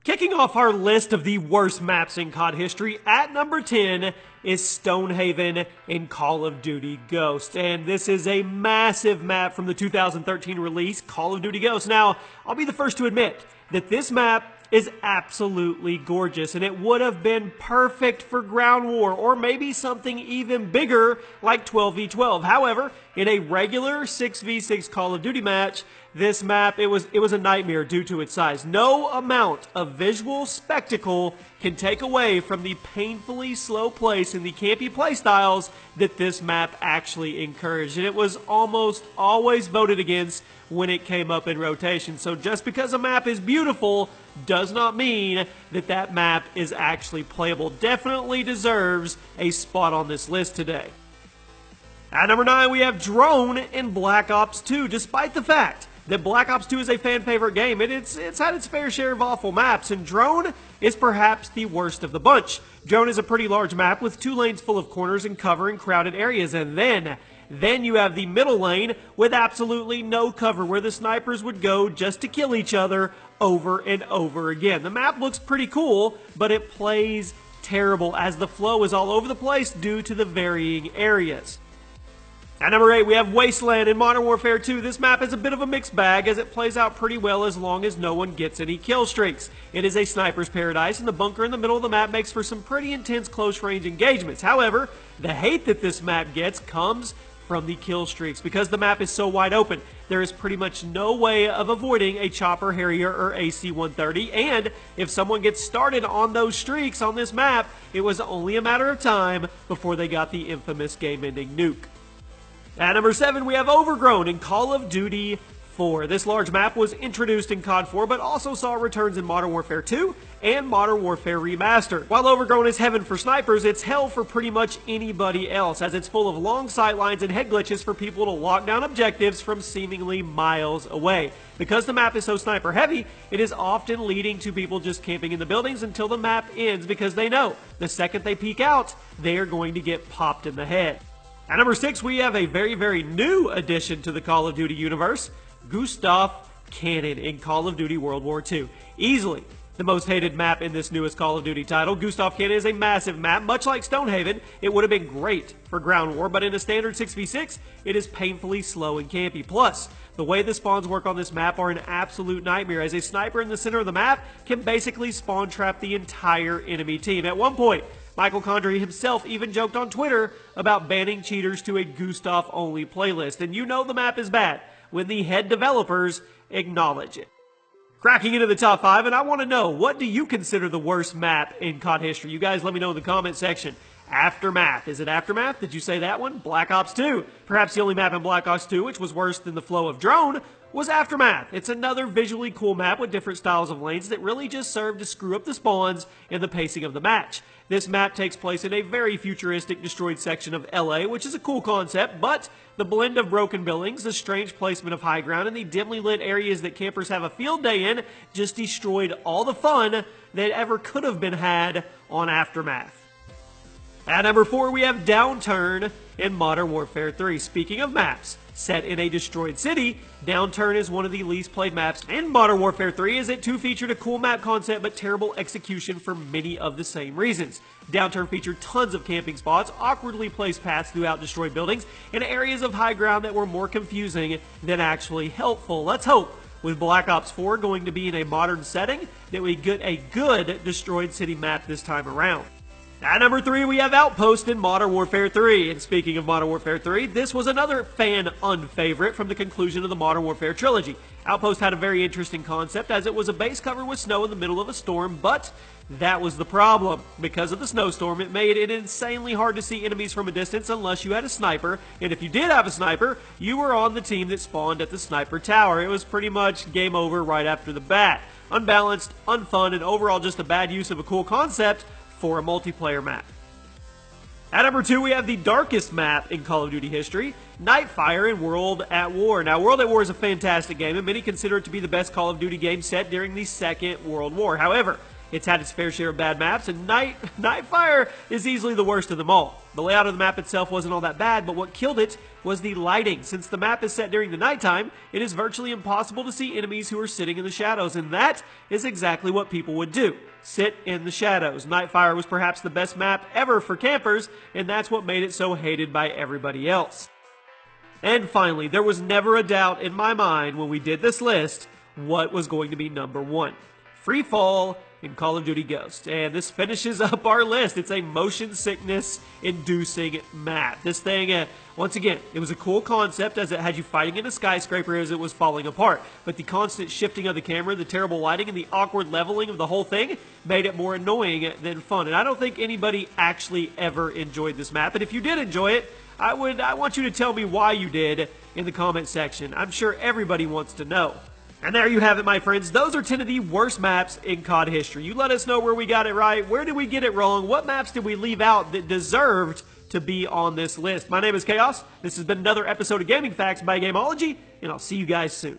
Kicking off our list of the worst maps in COD history, at number 10 is Stonehaven in Call of Duty Ghosts. And this is a massive map from the 2013 release, Call of Duty Ghosts. Now, I'll be the first to admit that this map is absolutely gorgeous, and it would have been perfect for ground war, or maybe something even bigger like 12v12. However, in a regular 6v6 Call of Duty match, this map, it was a nightmare due to its size. No amount of visual spectacle can take away from the painfully slow pace and the campy playstyles that this map actually encouraged. And it was almost always voted against when it came up in rotation. So just because a map is beautiful does not mean that that map is actually playable. Definitely deserves a spot on this list today. At number 9, we have Drone in Black Ops 2. Despite the fact that Black Ops 2 is a fan favorite game, it's had its fair share of awful maps, and Drone is perhaps the worst of the bunch. Drone is a pretty large map with 2 lanes full of corners and cover in crowded areas, and then you have the middle lane with absolutely no cover where the snipers would go just to kill each other over and over again. The map looks pretty cool, but it plays terrible as the flow is all over the place due to the varying areas. At number 8, we have Wasteland in Modern Warfare 2. This map is a bit of a mixed bag as it plays out pretty well as long as no one gets any kill streaks. It is a sniper's paradise, and the bunker in the middle of the map makes for some pretty intense close-range engagements. However, the hate that this map gets comes from the kill streaks. Because the map is so wide open, there is pretty much no way of avoiding a Chopper, Harrier, or AC-130, and if someone gets started on those streaks on this map, it was only a matter of time before they got the infamous game-ending nuke. At number 7, we have Overgrown in Call of Duty 4. This large map was introduced in COD 4, but also saw returns in Modern Warfare 2 and Modern Warfare Remastered. While Overgrown is heaven for snipers, it's hell for pretty much anybody else, as it's full of long sight lines and head glitches for people to lock down objectives from seemingly miles away. Because the map is so sniper heavy, it is often leading to people just camping in the buildings until the map ends, because they know the second they peek out, they are going to get popped in the head. At number 6, we have a very, very new addition to the Call of Duty universe, Gustav Cannon in Call of Duty World War II. Easily the most hated map in this newest Call of Duty title, Gustav Cannon is a massive map. Much like Stonehaven, it would have been great for ground war, but in a standard 6v6, it is painfully slow and campy. Plus, the way the spawns work on this map are an absolute nightmare, as a sniper in the center of the map can basically spawn trap the entire enemy team. At one point, Michael Condrey himself even joked on Twitter about banning cheaters to a Gustav-only playlist. And you know the map is bad when the head developers acknowledge it. Cracking into the top 5, and I want to know, what do you consider the worst map in COD history? You guys let me know in the comment section. Aftermath. Is it Aftermath? Did you say that one? Black Ops 2. Perhaps the only map in Black Ops 2 which was worse than the flow of Drone was Aftermath. It's another visually cool map with different styles of lanes that really just serve to screw up the spawns and the pacing of the match. This map takes place in a very futuristic destroyed section of LA, which is a cool concept, but the blend of broken buildings, the strange placement of high ground, and the dimly lit areas that campers have a field day in just destroyed all the fun that ever could have been had on Aftermath. At number 4, we have Downturn in Modern Warfare 3. Speaking of maps set in a destroyed city, Downturn is one of the least played maps in Modern Warfare 3, as it too featured a cool map concept but terrible execution for many of the same reasons. Downturn featured tons of camping spots, awkwardly placed paths throughout destroyed buildings, and areas of high ground that were more confusing than actually helpful. Let's hope, with Black Ops 4 going to be in a modern setting, that we get a good destroyed city map this time around. At number 3, we have Outpost in Modern Warfare 3. And speaking of Modern Warfare 3, this was another fan unfavorite from the conclusion of the Modern Warfare trilogy. Outpost had a very interesting concept, as it was a base covered with snow in the middle of a storm, but that was the problem. Because of the snowstorm, it made it insanely hard to see enemies from a distance unless you had a sniper, and if you did have a sniper, you were on the team that spawned at the sniper tower. It was pretty much game over right after the bat. Unbalanced, unfun, and overall just a bad use of a cool concept for a multiplayer map. At number 2, we have the darkest map in Call of Duty history, Nightfire in World at War. Now, World at War is a fantastic game, and many consider it to be the best Call of Duty game set during the Second World War. However, It's had its fair share of bad maps, and Nightfire is easily the worst of them all. The layout of the map itself wasn't all that bad, but what killed it was the lighting. Since the map is set during the nighttime, it is virtually impossible to see enemies who are sitting in the shadows, and that is exactly what people would do. Sit in the shadows. Nightfire was perhaps the best map ever for campers, and that's what made it so hated by everybody else. And finally, there was never a doubt in my mind when we did this list what was going to be number one. Free Fall in Call of Duty Ghosts. And this finishes up our list. It's a motion sickness inducing map. This thing, once again, it was a cool concept as it had you fighting in a skyscraper as it was falling apart. But the constant shifting of the camera, the terrible lighting, and the awkward leveling of the whole thing made it more annoying than fun. And I don't think anybody actually ever enjoyed this map. And if you did enjoy it, I want you to tell me why you did in the comment section. I'm sure everybody wants to know. And there you have it, my friends. Those are 10 of the worst maps in COD history. You let us know where we got it right, where did we get it wrong, what maps did we leave out that deserved to be on this list. My name is Chaos. This has been another episode of Gaming Facts by Gameology, and I'll see you guys soon.